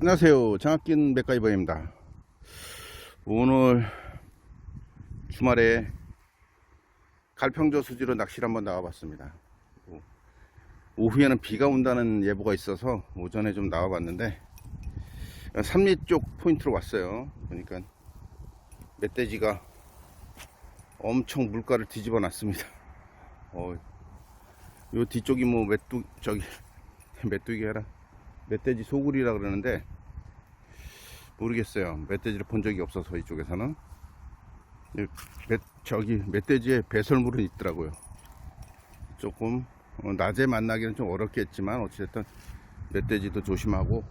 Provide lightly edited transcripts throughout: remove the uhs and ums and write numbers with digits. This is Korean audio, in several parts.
안녕하세요. 장학긴 맥가이버입니다. 오늘 주말에 갈평저 수지로 낚시를 한번 나와봤습니다. 오후에는 비가 온다는 예보가 있어서 오전에 좀 나와봤는데 삼리 쪽 포인트로 왔어요. 그러니까 멧돼지가 엄청 물가를 뒤집어 놨습니다. 요 뒤쪽이 뭐 메뚜기 해라 멧돼지 소굴이라 그러는데 모르겠어요. 멧돼지를 본 적이 없어서 이쪽에서는. 멧돼지의 배설물은 있더라고요. 조금 낮에 만나기는 좀 어렵겠지만 어찌됐든 멧돼지도 조심하고,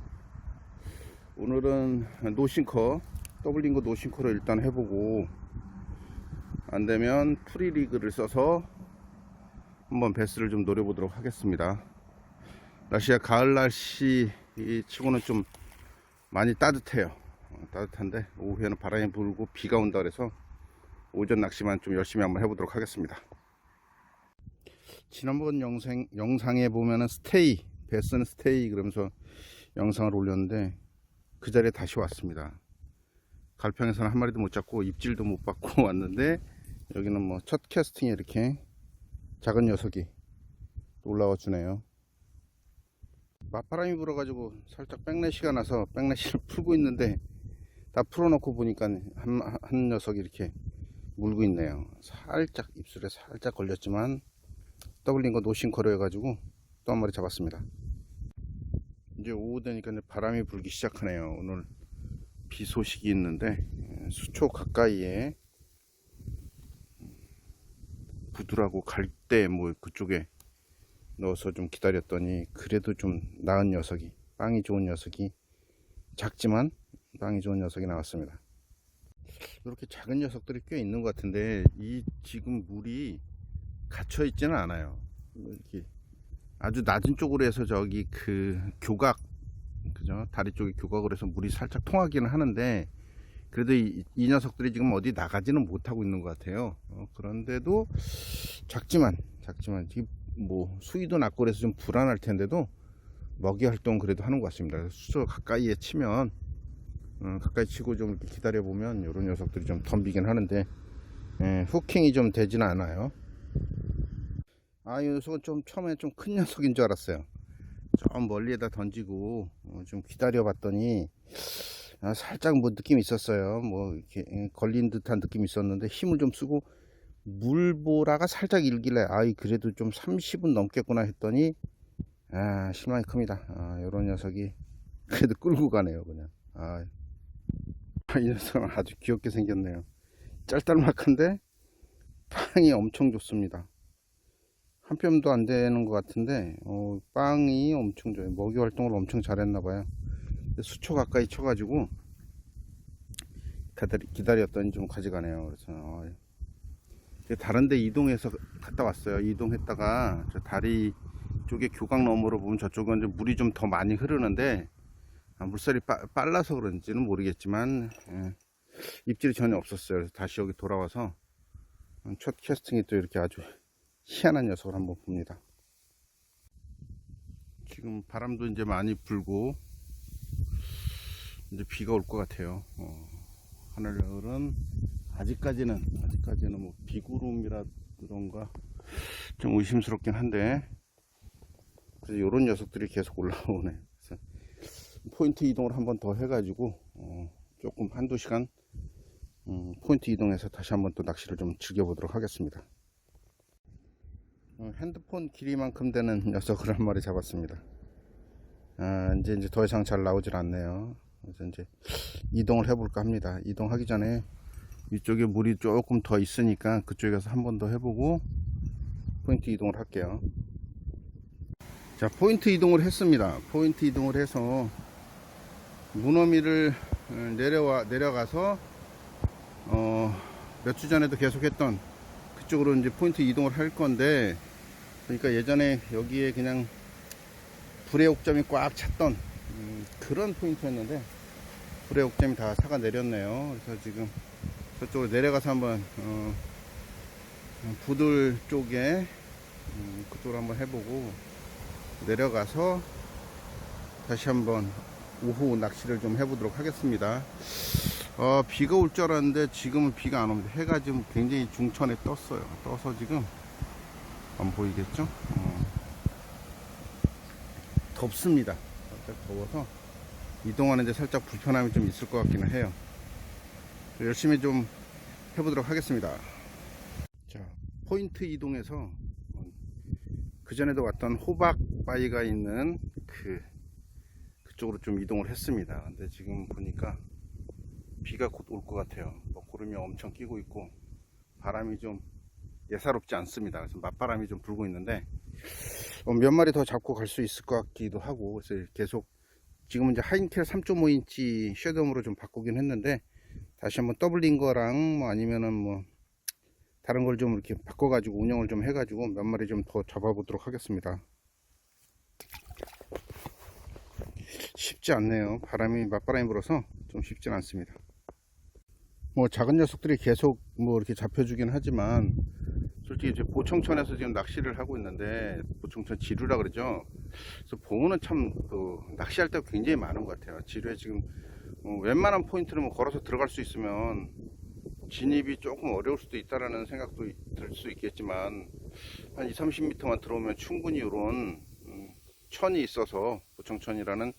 오늘은 노싱커 더블링거 노싱커로 일단 해보고, 안되면 프리리그를 써서 한번 베스를 좀 노려보도록 하겠습니다. 날씨가 가을 날씨 치고는 좀 많이 따뜻해요. 따뜻한데 오후에는 바람이 불고 비가 온다 그래서 오전 낚시만 좀 열심히 한번 해보도록 하겠습니다. 지난번 영상에 보면은 베스는 스테이 그러면서 영상을 올렸는데 그 자리에 다시 왔습니다. 갈평에서는 한 마리도 못 잡고 입질도 못 받고 왔는데, 여기는 뭐 첫 캐스팅에 이렇게 작은 녀석이 올라와 주네요. 맞바람이 불어가지고 살짝 백래시가 나서 백래시를 풀고 있는데, 다 풀어놓고 보니까 한 녀석이 이렇게 물고 있네요. 살짝 입술에 살짝 걸렸지만 더블링거 노싱커로 해가지고 또 한 마리 잡았습니다. 이제 오후 되니까 바람이 불기 시작하네요. 오늘 비 소식이 있는데 수초 가까이에 부두라고 갈대 뭐 그쪽에 넣어서 좀 기다렸더니 그래도 좀 나은 녀석이, 빵이 좋은 녀석이, 작지만 빵이 좋은 녀석이 나왔습니다. 이렇게 작은 녀석들이 꽤 있는 것 같은데 이 지금 물이 갇혀 있지는 않아요. 이렇게 아주 낮은 쪽으로 해서 저기 그 교각, 그죠? 다리 쪽에 교각을 해서 물이 살짝 통하기는 하는데, 그래도 이 녀석들이 지금 어디 나가지는 못하고 있는 것 같아요. 그런데도 작지만 지금 뭐 수위도 낮고 그래서 좀 불안할 텐데도 먹이 활동 그래도 하는 것 같습니다. 수조 가까이에 치면 가까이 치고 좀 이렇게 기다려 보면 이런 녀석들이 좀 덤비긴 하는데 후킹이 좀 되지는 않아요. 이 녀석은 좀 처음에 좀 큰 녀석인 줄 알았어요. 좀 멀리에다 던지고 좀 기다려 봤더니 살짝 뭐 느낌이 있었어요. 뭐 이렇게 걸린 듯한 느낌이 있었는데 힘을 좀 쓰고 물보라가 살짝 일길래 그래도 좀 30분 넘겠구나 했더니 실망이 큽니다. 요런 녀석이 그래도 끌고 가네요. 그냥 이 녀석은 아주 귀엽게 생겼네요. 짤짤막한데 빵이 엄청 좋습니다. 한 뼘도 안 되는 것 같은데 빵이 엄청 좋아요. 먹이 활동을 엄청 잘했나봐요. 수초 가까이 쳐가지고 기다렸더니 좀 가져가네요. 그래서 다른데 이동해서 갔다 왔어요. 이동했다가 저 다리 쪽에 교각 너머로 보면 저쪽은 물이 좀 더 많이 흐르는데 물살이 빨라서 그런지는 모르겠지만 입질이 전혀 없었어요. 그래서 다시 여기 돌아와서 첫 캐스팅이 또 이렇게 아주 희한한 녀석을 한번 봅니다. 지금 바람도 이제 많이 불고 이제 비가 올 것 같아요. 하늘은 아직까지는 뭐 비구름이라던가 좀 의심스럽긴 한데, 그래서 이런 녀석들이 계속 올라오네. 그래서 포인트 이동을 한번 더 해가지고 조금 한두 시간 포인트 이동해서 다시 한번 또 낚시를 좀 즐겨보도록 하겠습니다. 핸드폰 길이만큼 되는 녀석을 한 마리 잡았습니다. 이제 더 이상 잘 나오질 않네요. 그래서 이제 이동을 해볼까 합니다. 이동하기 전에 이쪽에 물이 조금 더 있으니까 그쪽에서 한 번 더 해보고 포인트 이동을 할게요. 자, 포인트 이동을 했습니다. 포인트 이동을 해서 문어미를 내려가서 몇 주 전에도 계속 했던 그쪽으로 이제 포인트 이동을 할 건데, 그러니까 예전에 여기에 그냥 불의 옥점이 꽉 찼던 그런 포인트였는데 불의 옥점이 다 사가 내렸네요. 그래서 지금 저쪽으로 내려가서 한번 부들 쪽에 그쪽으로 한번 해보고 내려가서 다시 한번 오후 낚시를 좀 해보도록 하겠습니다. 비가 올 줄 알았는데 지금은 비가 안 옵니다. 해가 지금 굉장히 중천에 떴어요. 떠서 지금 안 보이겠죠? 덥습니다. 살짝 더워서 이동하는데 살짝 불편함이 좀 있을 것 같기는 해요. 열심히 좀 해보도록 하겠습니다. 자, 포인트 이동해서 그전에도 왔던 호박 바위가 있는 그쪽으로 좀 이동을 했습니다. 근데 지금 보니까 비가 곧 올 것 같아요. 먹구름이 엄청 끼고 있고 바람이 좀 예사롭지 않습니다. 그래서 맞바람이 좀 불고 있는데 몇 마리 더 잡고 갈 수 있을 것 같기도 하고, 그래서 계속 지금은 이제 하인켈 3.5인치 쉐돔으로 좀 바꾸긴 했는데 다시 한번 더블링 거랑 뭐 아니면은 뭐 다른 걸 좀 이렇게 바꿔가지고 운영을 좀 해가지고 몇 마리 좀 더 잡아보도록 하겠습니다. 쉽지 않네요. 맞바람이 불어서 좀 쉽진 않습니다. 뭐 작은 녀석들이 계속 뭐 이렇게 잡혀주긴 하지만 솔직히 이제 보청천에서 지금 낚시를 하고 있는데, 보청천 지류라 그러죠. 그래서 봉우는 참 낚시할 때 굉장히 많은 것 같아요. 지류에 지금 웬만한 포인트는 뭐 걸어서 들어갈 수 있으면 진입이 조금 어려울 수도 있다라는 생각도 들 수 있겠지만 한 20-30m만 들어오면 충분히 이런 천이 있어서, 보청천이라는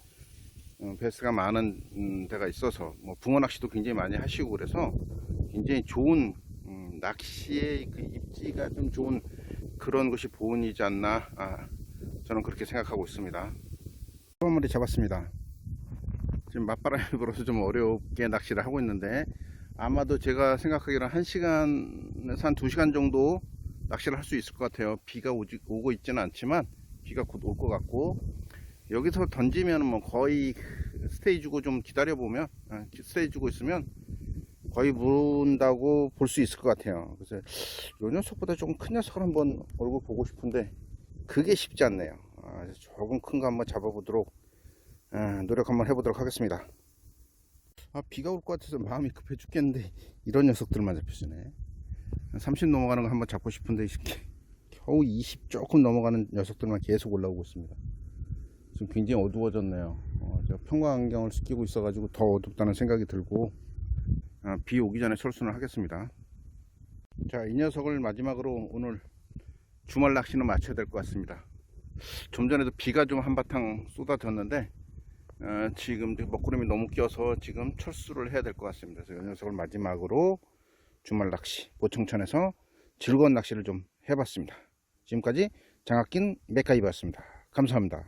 베스가 많은 데가 있어서 뭐 붕어 낚시도 굉장히 많이 하시고 그래서 굉장히 좋은 낚시의 그 입지가 좀 좋은 그런 것이 보은이지 않나, 저는 그렇게 생각하고 있습니다. 한 마리 잡았습니다. 지금 맞바람이 불어서 좀 어렵게 낚시를 하고 있는데 아마도 제가 생각하기로는 1시간에서 한 2시간 정도 낚시를 할 수 있을 것 같아요. 비가 오고 있지는 않지만 비가 곧 올 것 같고, 여기서 던지면 뭐 거의 스테이 주고 좀 기다려 보면, 스테이 주고 있으면 거의 문다고 볼 수 있을 것 같아요. 그래서 요 녀석보다 조금 큰 녀석을 한번 얼굴 보고 싶은데 그게 쉽지 않네요. 조금 큰 거 한번 잡아보도록 노력 한번 해보도록 하겠습니다. 비가 올 것 같아서 마음이 급해 죽겠는데 이런 녀석들만 잡혀지네. 30 넘어가는 거 한번 잡고 싶은데 겨우 20 조금 넘어가는 녀석들만 계속 올라오고 있습니다. 지금 굉장히 어두워졌네요. 제가 평광안경을 끼고 있어 가지고 더 어둡다는 생각이 들고, 비 오기 전에 철수는 하겠습니다. 자, 이 녀석을 마지막으로 오늘 주말 낚시는 마쳐야 될 것 같습니다. 좀 전에도 비가 좀 한바탕 쏟아졌는데 지금 먹구름이 너무 껴서 지금 철수를 해야 될 것 같습니다. 그래서 이 녀석을 마지막으로 주말 낚시 보청천에서 즐거운 낚시를 좀 해봤습니다. 지금까지 장학긴 메카이브였습니다. 감사합니다.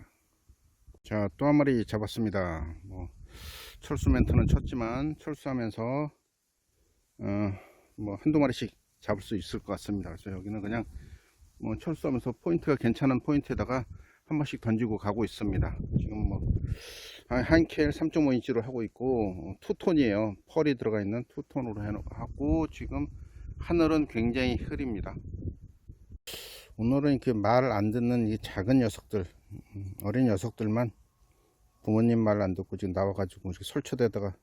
자, 또 한 마리 잡았습니다. 철수 멘트는 쳤지만 철수하면서 뭐 한두 마리씩 잡을 수 있을 것 같습니다. 그래서 여기는 그냥 철수하면서 포인트가 괜찮은 포인트에다가 한 번씩 던지고 가고 있습니다. 지금 하인켈 3.5인치로 하고 있고 투톤이에요. 펄이 들어가 있는 투톤으로 하고, 지금 하늘은 굉장히 흐립니다. 오늘은 이렇게 말 안 듣는 이 작은 녀석들, 어린 녀석들만 부모님 말 안 듣고 지금 나와가지고 이렇게 설쳐대다가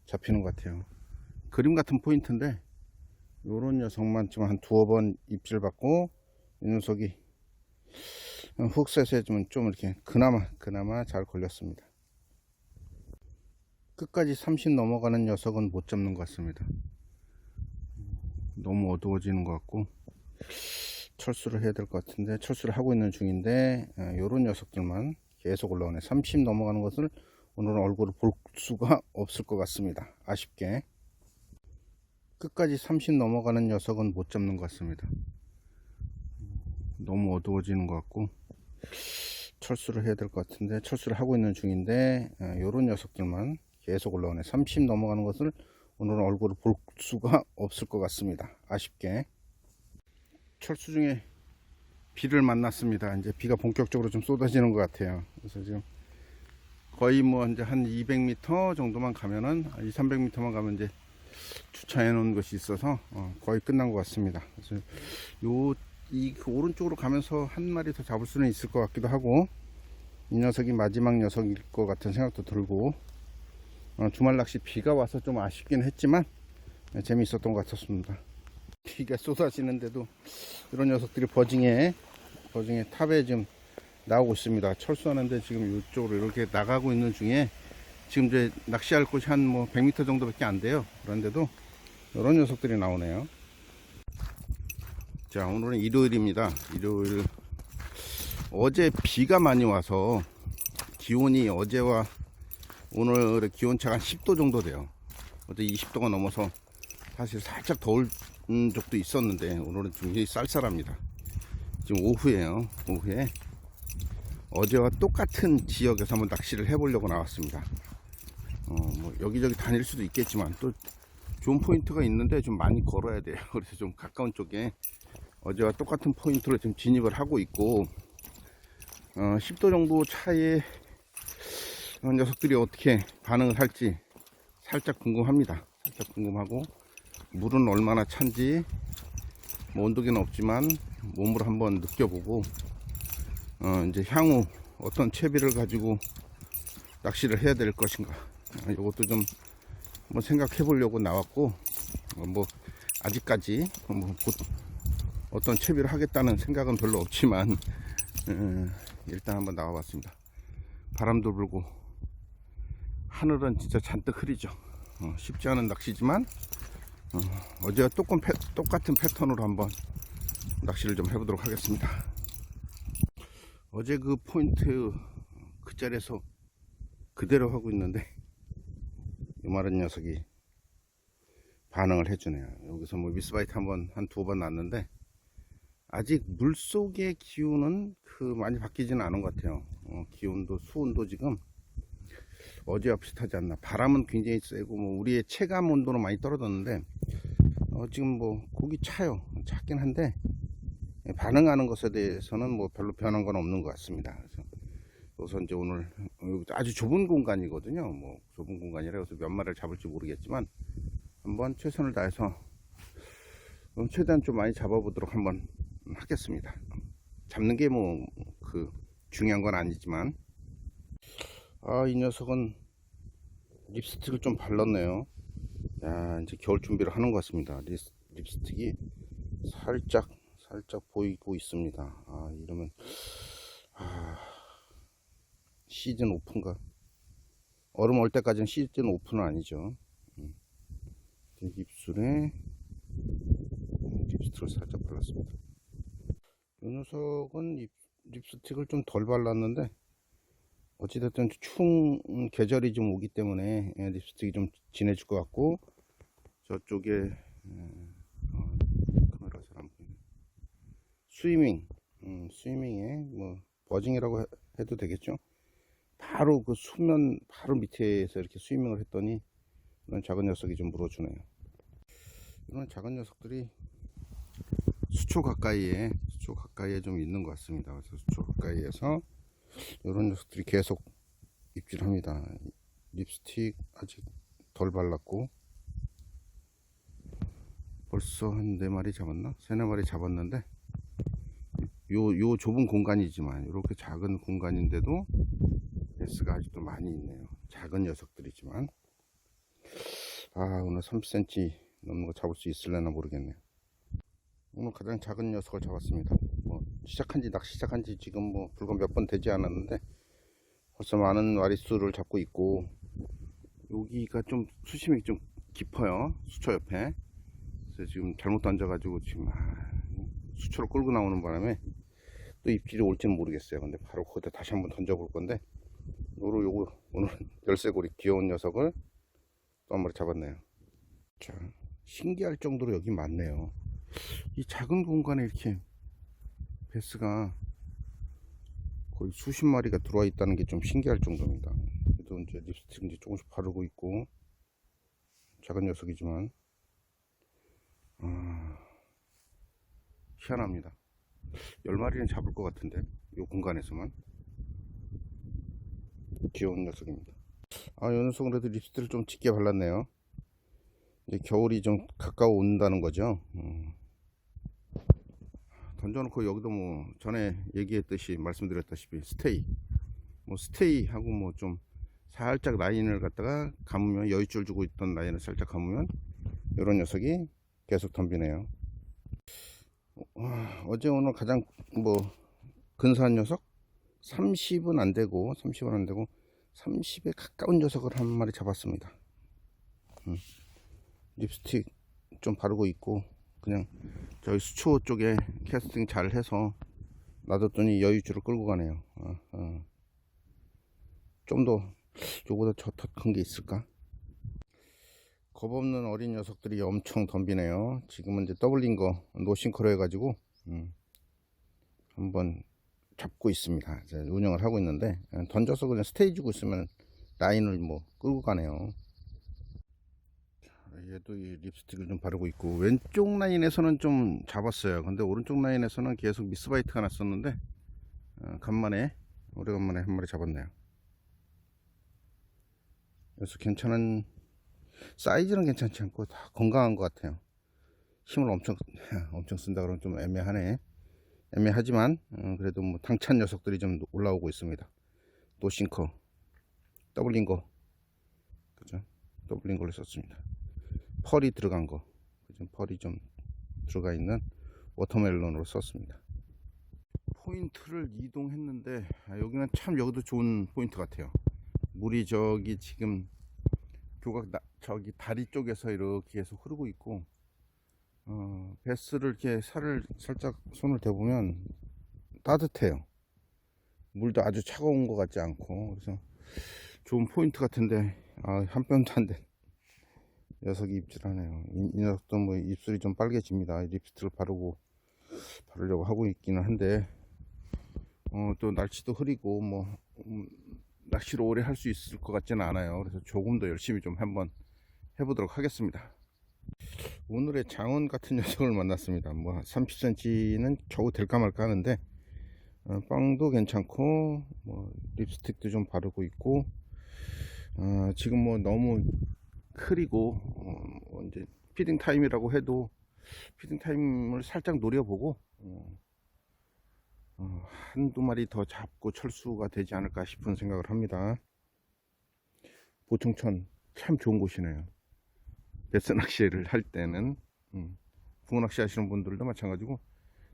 잡히는 것 같아요. 그림 같은 포인트인데 요런 녀석만 지금 한 2번 입질 받고, 이 녀석이 훅셋에 좀 이렇게 그나마 잘 걸렸습니다. 끝까지 30 넘어가는 녀석은 못 잡는 것 같습니다. 너무 어두워지는 것 같고 철수를 해야 될 것 같은데, 철수를 하고 있는 중인데 요런 녀석들만 계속 올라오네. 30 넘어가는 것을 오늘은 얼굴을 볼 수가 없을 것 같습니다. 아쉽게 끝까지 30 넘어가는 녀석은 못 잡는 것 같습니다. 너무 어두워지는 것 같고 철수를 해야 될 것 같은데, 철수를 하고 있는 중인데 요런 녀석들만 계속 올라오네. 30 넘어가는 것을 오늘은 얼굴을 볼 수가 없을 것 같습니다. 아쉽게 철수 중에 비를 만났습니다. 이제 비가 본격적으로 좀 쏟아지는 것 같아요. 그래서 지금 거의 이제 한 200m 정도만 가면은 200-300m만 가면 이제 주차해 놓은 것이 있어서 거의 끝난 것 같습니다. 그래서 이 오른쪽으로 가면서 한 마리 더 잡을 수는 있을 것 같기도 하고, 이 녀석이 마지막 녀석일 것 같은 생각도 들고, 주말 낚시 비가 와서 좀 아쉽긴 했지만 재미있었던 것 같았습니다. 비가 쏟아지는데도 이런 녀석들이 버징에 탑에 지금 나오고 있습니다. 철수하는데 지금 이쪽으로 이렇게 나가고 있는 중에 지금 이제 낚시할 곳이 한 뭐 100m 정도밖에 안 돼요. 그런데도 이런 녀석들이 나오네요. 자, 오늘은 일요일입니다. 일요일. 어제 비가 많이 와서 기온이 어제와 오늘의 기온차가 한 10도 정도 돼요. 어제 20도가 넘어서 사실 살짝 더울 적도 있었는데 오늘은 굉장히 쌀쌀합니다. 지금 오후에요. 오후에 어제와 똑같은 지역에서 한번 낚시를 해보려고 나왔습니다. 뭐 여기저기 다닐 수도 있겠지만 또 좋은 포인트가 있는데 좀 많이 걸어야 돼요. 그래서 좀 가까운 쪽에 어제와 똑같은 포인트로 지금 진입을 하고 있고 10도 정도 차이에 녀석들이 어떻게 반응을 할지 살짝 궁금합니다. 살짝 궁금하고 물은 얼마나 찬지 뭐 온도계는 없지만 몸으로 한번 느껴보고 이제 향후 어떤 채비를 가지고 낚시를 해야 될 것인가 이것도 좀 한번 생각해 보려고 나왔고 뭐 아직까지 뭐 곧 어떤 채비를 하겠다는 생각은 별로 없지만 일단 한번 나와봤습니다. 바람도 불고 하늘은 진짜 잔뜩 흐리죠. 쉽지 않은 낚시지만 어제와 똑같은 패턴으로 한번 낚시를 좀 해보도록 하겠습니다. 어제 그 포인트 그 자리에서 그대로 하고 있는데 요마른 녀석이 반응을 해주네요. 여기서 뭐 미스바이트 한 두 번 났는데 아직 물속의 기온은 많이 바뀌지는 않은 것 같아요. 기온도 수온도 지금 어제와 비슷하지 않나. 바람은 굉장히 세고 뭐 우리의 체감 온도는 많이 떨어졌는데 지금 뭐 고기 차요. 찼긴 한데 반응하는 것에 대해서는 뭐 별로 변한 건 없는 것 같습니다. 그래서 우선 이제 오늘 아주 좁은 공간이거든요. 뭐 좁은 공간이라 그래서 몇 마리를 잡을지 모르겠지만 한번 최선을 다해서 최대한 좀 많이 잡아보도록 한번 하겠습니다. 잡는 게 뭐 중요한 건 아니지만 이 녀석은 립스틱을 좀 발랐네요. 야, 이제 겨울 준비를 하는 것 같습니다. 립스틱이 살짝 보이고 있습니다. 이러면 시즌 오픈가? 얼음 올 때까지는 시즌 오픈은 아니죠. 입술에 립스틱을 살짝 발랐습니다. 이 녀석은 립스틱을 좀 덜 발랐는데 어찌됐든 추운 계절이 좀 오기 때문에 립스틱이 좀 진해질 것 같고 저쪽에 카메라 잘 안 보이네. 스위밍에 뭐 버징이라고 해도 되겠죠. 바로 그 수면 바로 밑에서 이렇게 스위밍을 했더니 이런 작은 녀석이 좀 물어주네요. 이런 작은 녀석들이 수초 가까이에 좀 있는 것 같습니다. 그래서 수초 가까이에서 이런 녀석들이 계속 입질합니다. 립스틱 아직 덜 발랐고 벌써 한 4마리 잡았나? 3-4마리 잡았는데 요 좁은 공간이지만 이렇게 작은 공간인데도 베스가 아직도 많이 있네요. 작은 녀석들이지만 오늘 30cm 넘는 거 잡을 수 있을려나 모르겠네요. 오늘 가장 작은 녀석을 잡았습니다. 낚시 시작한 지 지금 뭐 불과 몇 번 되지 않았는데 벌써 많은 마리수를 잡고 있고 여기가 좀 수심이 좀 깊어요. 수초 옆에. 그래서 지금 잘못 던져가지고 지금 수초를 끌고 나오는 바람에 또 입질이 올지는 모르겠어요. 근데 바로 거기다 다시 한번 던져볼 건데 요거 오늘 열쇠고리 귀여운 녀석을 또 한 마리 잡았네요. 자, 신기할 정도로 여기 많네요. 이 작은 공간에 이렇게 베스가 거의 수십 마리가 들어와 있다는 게 좀 신기할 정도입니다. 그래도 이제 립스틱 이제 조금씩 바르고 있고 작은 녀석이지만 희한합니다. 10마리는 잡을 것 같은데 이 공간에서만. 귀여운 녀석입니다. 이 녀석은 그래도 립스틱을 좀 짙게 발랐네요. 이제 겨울이 좀 가까워 온다는 거죠. 던져놓고 여기도 뭐 전에 얘기했듯이 말씀드렸다시피 스테이 하고 뭐 좀 살짝 라인을 갖다가 감으면 여유줄 주고 있던 라인을 살짝 감으면 이런 녀석이 계속 덤비네요. 어제 오늘 가장 뭐 근사한 녀석 30은 안 되고 30에 가까운 녀석을 한 마리 잡았습니다. 립스틱 좀 바르고 있고 그냥 저희 수초 쪽에 캐스팅 잘 해서 놔뒀더니 여유주를 끌고 가네요. 좀 더 요거보다 더 큰 게 있을까? 겁없는 어린 녀석들이 엄청 덤비네요. 지금은 이제 더블린 거 노싱커로 해가지고 한번 잡고 있습니다. 이제 운영을 하고 있는데 던져서 그냥 스테이 주고 있으면 라인을 뭐 끌고 가네요. 얘도 이 립스틱을 좀 바르고 있고, 왼쪽 라인에서는 좀 잡았어요. 근데 오른쪽 라인에서는 계속 미스바이트가 났었는데 간만에 오래간만에 한 마리 잡았네요. 그래서 괜찮은 사이즈는 괜찮지 않고 다 건강한 것 같아요. 힘을 엄청 쓴다 그러면 좀 애매하지만 그래도 뭐 당찬 녀석들이 좀 올라오고 있습니다. 노싱커 더블링거, 그죠? 더블링거를 썼습니다. 펄이 들어간 거, 그죠? 펄이 좀 들어가 있는 워터멜론으로 썼습니다. 포인트를 이동했는데 여기는 참 여기도 좋은 포인트 같아요. 물이 저기 지금 저기 다리 쪽에서 이렇게 계속 흐르고 있고, 베스를 이렇게 살짝 손을 대보면 따뜻해요. 물도 아주 차가운 것 같지 않고, 그래서 좋은 포인트 같은데 한 뼘도 안 된 녀석이 입질하네요. 이 녀석도 뭐 입술이 좀 빨개집니다. 립스틱을 바르려고 하고 있기는 한데 또 날씨도 흐리고 뭐 낚시를 오래 할 수 있을 것 같지는 않아요. 그래서 조금 더 열심히 좀 한번 해보도록 하겠습니다. 오늘의 장원 같은 녀석을 만났습니다. 뭐 30cm는 겨우 될까 말까 하는데 빵도 괜찮고 뭐 립스틱도 좀 바르고 있고, 지금 뭐 너무 흐리고 이제 피딩 타임이라고 해도 피딩 타임을 살짝 노려보고 한두 마리 더 잡고 철수가 되지 않을까 싶은 생각을 합니다. 보청천 참 좋은 곳이네요. 베스 낚시를 할 때는 붕어 낚시 하시는 분들도 마찬가지고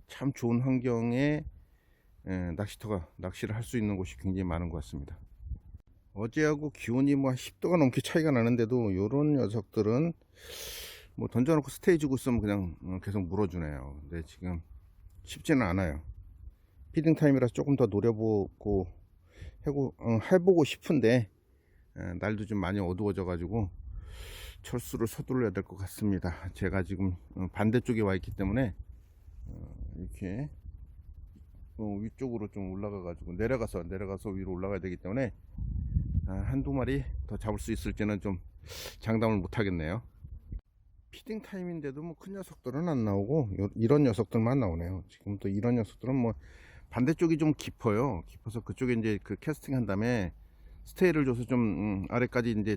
참 좋은 환경에 낚시터가 낚시를 할 수 있는 곳이 굉장히 많은 것 같습니다. 어제하고 기온이 뭐 10도가 넘게 차이가 나는데도 이런 녀석들은 뭐 던져놓고 스테이 주고 있으면 그냥 계속 물어주네요. 근데 지금 쉽지는 않아요. 피딩 타임이라서 조금 더 노려보고 해보고 싶은데 날도 좀 많이 어두워져 가지고 철수를 서둘러야 될 것 같습니다. 제가 지금 반대쪽에 와 있기 때문에 이렇게 위쪽으로 좀 올라가 가지고 내려가서 위로 올라가야 되기 때문에 한두 마리 더 잡을 수 있을지는 좀 장담을 못 하겠네요. 피딩 타임인데도 뭐 큰 녀석들은 안 나오고 이런 녀석들만 나오네요. 지금 또 이런 녀석들은 뭐 반대쪽이 좀 깊어서 그쪽에 이제 그 캐스팅 한 다음에 스테이를 줘서 좀 아래까지 이제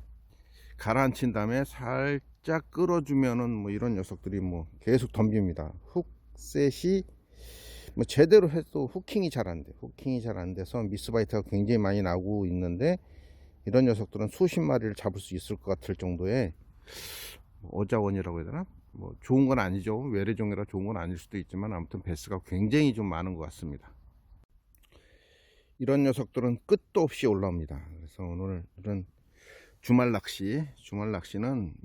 가라앉힌 다음에 살짝 끌어주면은 뭐 이런 녀석들이 뭐 계속 덤빕니다. 훅셋이 뭐 제대로 해도 후킹이 잘 안 돼서 미스바이트가 굉장히 많이 나오고 있는데, 이런 녀석들은 수십 마리를 잡을 수 있을 것 같을 정도의 어자원이라고 해야 되나? 뭐 좋은 건 아니죠. 외래종이라 좋은 건 아닐 수도 있지만 아무튼 베스가 굉장히 좀 많은 것 같습니다. 이런 녀석들은 끝도 없이 올라옵니다. 그래서 오늘은 주말 낚시는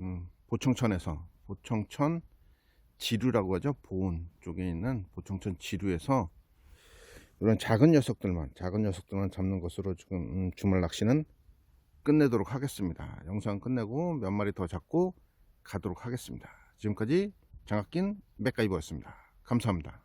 보청천 지류라고 하죠. 보온 쪽에 있는 보청천 지류에서 이런 작은 녀석들만 잡는 것으로 지금 주말 낚시는 끝내도록 하겠습니다. 영상 끝내고 몇 마리 더 잡고 가도록 하겠습니다. 지금까지 장학긴 맥가이버였습니다. 감사합니다.